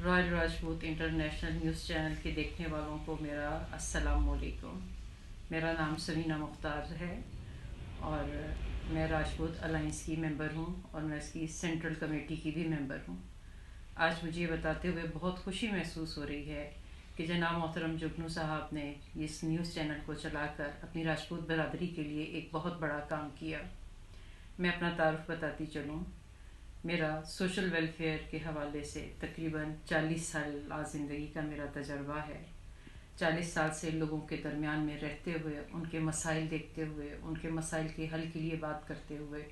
Royal Rajput international news channel के देखने वालों को मेरा अस्सलाम वालेकुम। मेरा नाम समीना मुख्तार है और मैं राजपूत अलाइंस की मेंबर हूँ और मैं इसकी सेंट्रल कमेटी की भी मेंबर हूँ। आज मुझे ये बताते हुए बहुत खुशी महसूस हो रही है कि जनाब मोहतरम जुगनू साहब ने इस न्यूज़ चैनल को चलाकर अपनी राजपूत बरादरी के लिए एक बहुत बड़ा काम किया। मैं अपना तारुफ बताती चलूँ। मेरा सोशल वेलफेयर के हवाले से तकरीबन 40 साल ज़िंदगी का मेरा तजर्बा है। 40 साल से लोगों के दरमियान में रहते हुए, उनके मसाइल देखते हुए, उनके मसाइल के हल के लिए बात करते हुए,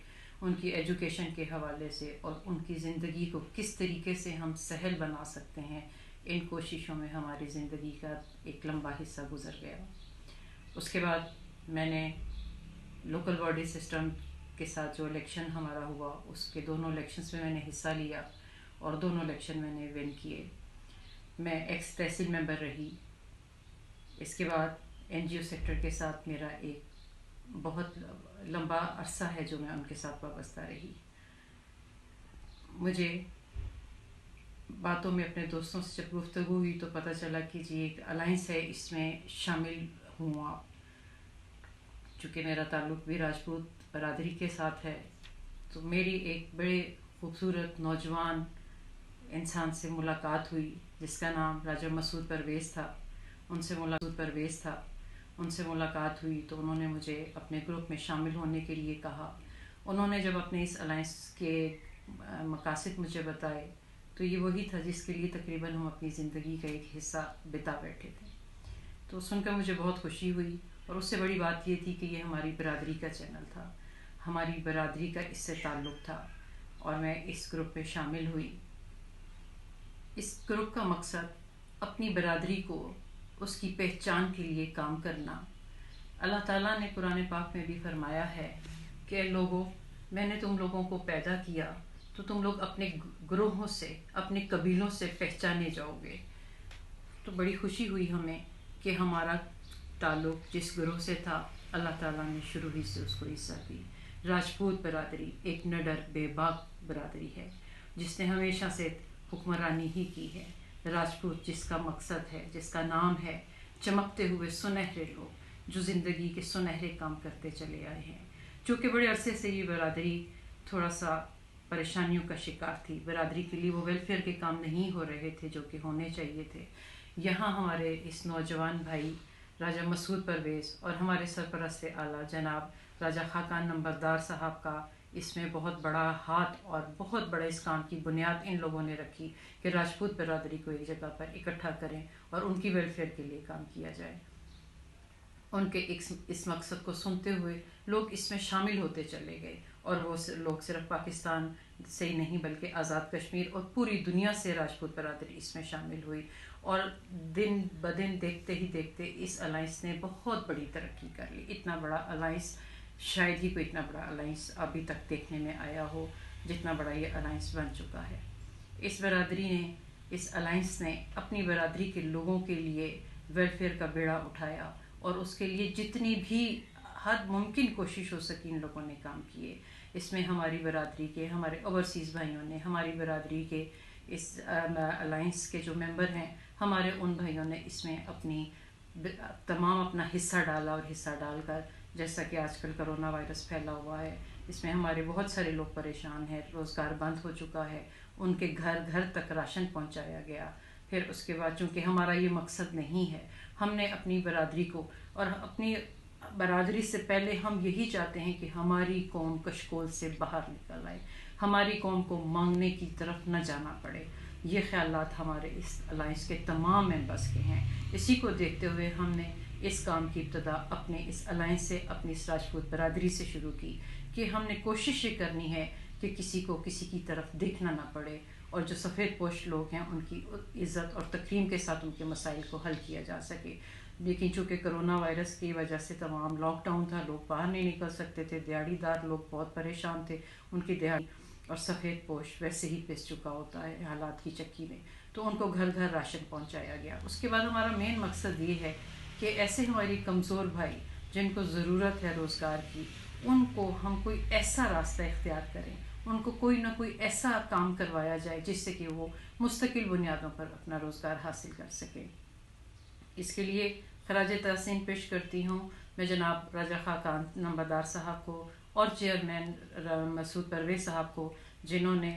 उनकी एजुकेशन के हवाले से और उनकी ज़िंदगी को किस तरीके से हम सहल बना सकते हैं, इन कोशिशों में हमारी ज़िंदगी का एक लंबा हिस्सा गुजर गया। उसके बाद मैंने लोकल बॉडी सिस्टम के साथ जो इलेक्शन हमारा हुआ, उसके दोनों इलेक्शंस में मैंने हिस्सा लिया और दोनों इलेक्शन मैंने विन किए। मैं एक्स तहसील मेंबर रही। इसके बाद एनजीओ सेक्टर के साथ मेरा एक बहुत लंबा अरसा है जो मैं उनके साथ वाबस्ता रही। मुझे बातों में अपने दोस्तों से जब गुफ्तगू हुई तो पता चला कि जी एक अलाइंस है, इसमें शामिल हूँ आप। चूँकि मेरा ताल्लुक़ भी राजपूत बरादरी के साथ है तो मेरी एक बड़े खूबसूरत नौजवान इंसान से मुलाकात हुई जिसका नाम राजा मसूद परवेज़ था। उनसे मुलाकात हुई तो उन्होंने मुझे अपने ग्रुप में शामिल होने के लिए कहा। उन्होंने जब अपने इस अलाइंस के मकासद मुझे बताए तो ये वही था जिसके लिए तकरीबन हम अपनी ज़िंदगी का एक हिस्सा बिता बैठे थे। तो सुनकर मुझे बहुत खुशी हुई और उससे बड़ी बात ये थी कि ये हमारी बरादरी का चैनल था, हमारी बरादरी का इससे ताल्लुक़ था और मैं इस ग्रुप में शामिल हुई। इस ग्रुप का मकसद अपनी बरादरी को उसकी पहचान के लिए काम करना। अल्लाह ताला ने कुरान पाक में भी फरमाया है कि लोगों, मैंने तुम लोगों को पैदा किया तो तुम लोग अपने ग्रोहों से, अपने कबीलों से पहचाने जाओगे। तो बड़ी खुशी हुई हमें कि हमारा ताल्लुक़ जिस ग्रोह से था, अल्लाह ताला ने शुरू ही से उसको इज्जत दी। राजपूत बरादरी एक निडर बेबाक बरादरी है जिसने हमेशा से हुक्मरानी ही की है। राजपूत जिसका मकसद है, जिसका नाम है चमकते हुए सुनहरे लोग जो ज़िंदगी के सुनहरे काम करते चले आए हैं। चूँकि बड़े अरसे से ये बरादरी थोड़ा सा परेशानियों का शिकार थी, बरादरी के लिए वो वेलफेयर के काम नहीं हो रहे थे जो कि होने चाहिए थे। यहाँ हमारे इस नौजवान भाई राजा मसूद परवेज़ और हमारे सरपरस्त आला जनाब राजा खाकान नंबरदार साहब का इसमें बहुत बड़ा हाथ और बहुत बड़ा इस काम की बुनियाद इन लोगों ने रखी कि राजपूत बरादरी को एक जगह पर इकट्ठा करें और उनकी वेलफेयर के लिए काम किया जाए। उनके इस मकसद को सुनते हुए लोग इसमें शामिल होते चले गए और वो लोग सिर्फ पाकिस्तान से ही नहीं बल्कि आज़ाद कश्मीर और पूरी दुनिया से राजपूत बरादरी इसमें शामिल हुई और दिन ब दिन देखते ही देखते इस अलाइंस ने बहुत बड़ी तरक्की कर ली। इतना बड़ा अलाइंस शायद ही कोई इतना बड़ा अलाइंस अभी तक देखने में आया हो जितना बड़ा ये अलाइंस बन चुका है। इस बरादरी ने, इस अलाइंस ने अपनी बरादरी के लोगों के लिए वेलफेयर का बेड़ा उठाया और उसके लिए जितनी भी हद मुमकिन कोशिश हो सकी इन लोगों ने काम किए। इसमें हमारी बरादरी के, हमारे ओवरसीज़ भाइयों ने, हमारी बरादरी के इस अलाइंस के जो मेंबर हैं, हमारे उन भाइयों ने इसमें अपना हिस्सा डाला और हिस्सा डालकर, जैसा कि आजकल कोरोना वायरस फैला हुआ है, इसमें हमारे बहुत सारे लोग परेशान हैं, रोज़गार बंद हो चुका है, उनके घर घर तक राशन पहुंचाया गया। फिर उसके बाद चूँकि हमारा ये मकसद नहीं है, हमने अपनी बरादरी को और अपनी बरादरी से पहले हम यही चाहते हैं कि हमारी कौम कशकोल से बाहर निकल आए, हमारी कौम को मांगने की तरफ न जाना पड़े। ये ख्यालात हमारे इस अलाइंस के तमाम मेंबर्स के हैं। इसी को देखते हुए हमने इस काम की इब्तदा अपने इस अलाइंस से, अपनी इस राजपूत बरादरी से शुरू की कि हमने कोशिश ये करनी है कि किसी को किसी की तरफ देखना ना पड़े और जो सफ़ेद पोश लोग हैं उनकी इज़्ज़त और तकरीम के साथ उनके मसाइल को हल किया जा सके। लेकिन चूँकि कोरोना वायरस की वजह से तमाम लॉकडाउन था, लोग बाहर नहीं निकल सकते थे, दिहाड़ीदार लोग बहुत परेशान थे, उनकी दिहाड़ी और सफ़ेद पोश वैसे ही पिस चुका होता है हालात की चक्की में, तो उनको घर घर राशन पहुंचाया गया। उसके बाद हमारा मेन मकसद ये है कि ऐसे हमारी कमज़ोर भाई जिनको ज़रूरत है रोज़गार की, उनको हम कोई ऐसा रास्ता इख्तियार करें, ان کو کوئی نہ کوئی ایسا کام کروایا جائے جس سے کہ وہ مستقل بنیادوں پر اپنا روزگار حاصل کر سکیں۔ اس کے لیے خراج تحسین پیش کرتی ہوں میں جناب راجہ خاقان نمبردار صاحب کو اور چیئرمین مسعود پرویز صاحب کو، جنہوں نے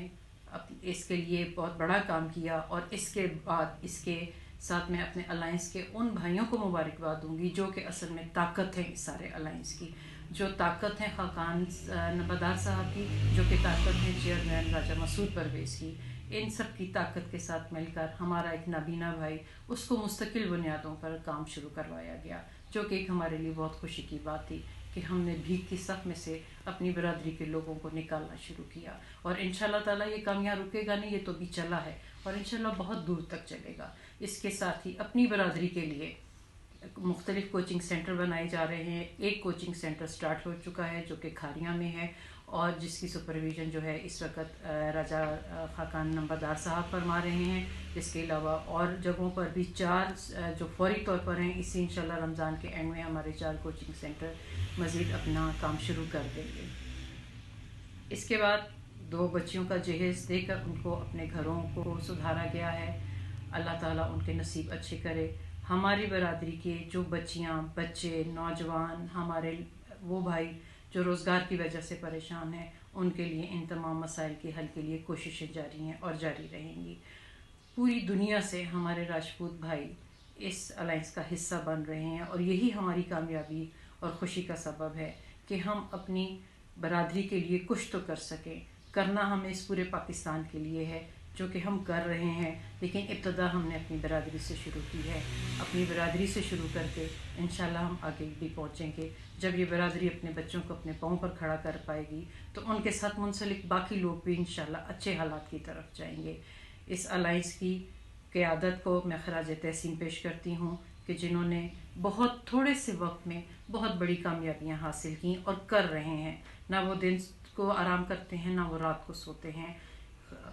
اس کے لیے بہت بڑا کام کیا، اور اس کے بعد اس کے ساتھ میں اپنے الائنس کے ان بھائیوں کو مبارکباد دوں گی جو کہ اصل میں طاقت ہے اس سارے الائنس کی، جو طاقت ہے خاقان نمبردار صاحب کی، جو کہ طاقت ہے چیئرمین راجہ مسعود پرویز کی۔ ان سب کی طاقت کے ساتھ مل کر ہمارا ایک نابینا بھائی، اس کو مستقل بنیادوں پر کام شروع کروایا گیا، جو کہ ایک ہمارے لیے بہت خوشی کی بات تھی کہ ہم نے بھیک کی صف میں سے اپنی برادری کے لوگوں کو نکالنا شروع کیا، اور انشاءاللہ تعالیٰ یہ کام یہاں رکے گا نہیں، یہ تو بھی چلا ہے اور انشاءاللہ بہت دور تک چلے گا۔ اس کے ساتھ ہی اپنی برادری کے لیے مختلف کوچنگ سینٹر بنائے جا رہے ہیں۔ ایک کوچنگ سینٹر سٹارٹ ہو چکا ہے جو کہ کھاریاں میں ہے، اور جس کی سپرویژن جو ہے اس وقت راجہ خاقان نمبردار صاحب فرما رہے ہیں۔ اس کے علاوہ اور جگہوں پر بھی 4 جو فوری طور پر ہیں، اسی انشاءاللہ رمضان کے اینڈ میں ہمارے 4 کوچنگ سینٹر مزید اپنا کام شروع کر دیں گے۔ اس کے بعد 2 بچیوں کا جہیز دے کر ان کو اپنے گھروں کو سدھارا گیا ہے۔ اللہ تعالیٰ ان کے نصیب اچھے کرے۔ ہماری برادری کے جو بچیاں، بچے، نوجوان، ہمارے وہ بھائی جو روزگار کی وجہ سے پریشان ہیں، ان کے لیے ان تمام مسائل کے حل کے لیے کوششیں جاری ہیں اور جاری رہیں گی۔ پوری دنیا سے ہمارے راجپوت بھائی اس الائنس کا حصہ بن رہے ہیں، اور یہی ہماری کامیابی اور خوشی کا سبب ہے کہ ہم اپنی برادری کے لیے کچھ تو کر سکیں۔ کرنا ہمیں اس پورے پاکستان کے لیے ہے، جو کہ ہم کر رہے ہیں، لیکن ابتدا ہم نے اپنی برادری سے شروع کی ہے۔ اپنی برادری سے شروع کر کے انشاءاللہ ہم آگے بھی پہنچیں گے۔ جب یہ برادری اپنے بچوں کو اپنے پاؤں پر کھڑا کر پائے گی تو ان کے ساتھ منسلک باقی لوگ بھی انشاءاللہ اچھے حالات کی طرف جائیں گے۔ اس الائنس کی قیادت کو میں خراج تحسین پیش کرتی ہوں کہ جنہوں نے بہت تھوڑے سے وقت میں بہت بڑی کامیابیاں حاصل کیں اور کر رہے ہیں۔ نہ وہ دن کو آرام کرتے ہیں، نہ وہ رات کو سوتے ہیں۔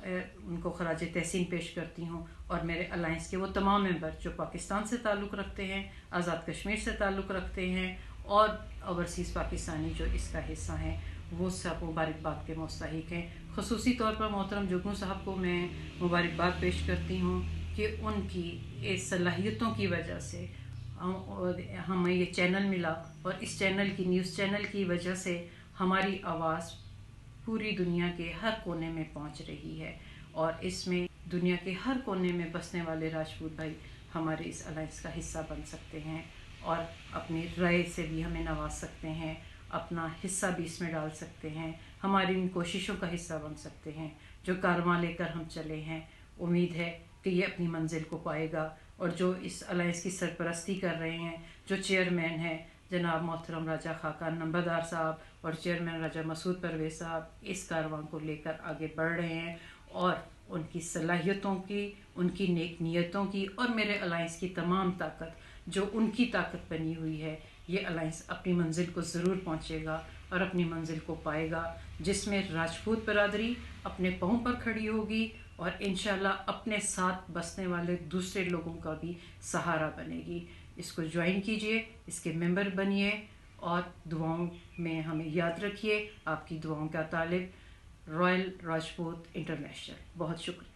ان کو خراج تحسین پیش کرتی ہوں، اور میرے الائنس کے وہ تمام ممبر جو پاکستان سے تعلق رکھتے ہیں، آزاد کشمیر سے تعلق رکھتے ہیں، اور اوورسیز پاکستانی جو اس کا حصہ ہیں، وہ سب مبارکباد کے مستحق ہیں۔ خصوصی طور پر محترم جگنو صاحب کو میں مبارکباد پیش کرتی ہوں کہ ان کی اس صلاحیتوں کی وجہ سے ہمیں یہ چینل ملا، اور اس چینل کی نیوز چینل کی وجہ سے ہماری آواز پوری دنیا کے ہر کونے میں پہنچ رہی ہے، اور اس میں دنیا کے ہر کونے میں بسنے والے راجپوت بھائی ہمارے اس الائنس کا حصہ بن سکتے ہیں، اور اپنی رائے سے بھی ہمیں نواز سکتے ہیں، اپنا حصہ بھی اس میں ڈال سکتے ہیں، ہماری ان کوششوں کا حصہ بن سکتے ہیں جو کارواں لے کر ہم چلے ہیں۔ امید ہے کہ یہ اپنی منزل کو پائے گا، اور جو اس الائنس کی سرپرستی کر رہے ہیں، جو چیئرمین ہیں جناب محترم راجہ خاقان نمبردار صاحب اور چیئرمین راجہ مسعود پرویز صاحب، اس کارواں کو لے کر آگے بڑھ رہے ہیں، اور ان کی صلاحیتوں کی، ان کی نیک نیتوں کی، اور میرے الائنس کی تمام طاقت جو ان کی طاقت بنی ہوئی ہے، یہ الائنس اپنی منزل کو ضرور پہنچے گا اور اپنی منزل کو پائے گا، جس میں راجپوت برادری اپنے پاؤں پر کھڑی ہوگی، اور انشاءاللہ اپنے ساتھ بسنے والے دوسرے لوگوں کا بھی سہارا بنے گی۔ اس کو جوائن کیجئے، اس کے ممبر بنیے، اور دعاؤں میں ہمیں یاد رکھیے۔ آپ کی دعاؤں کا طالب، رائل راجپوت انٹرنیشنل۔ بہت شکریہ۔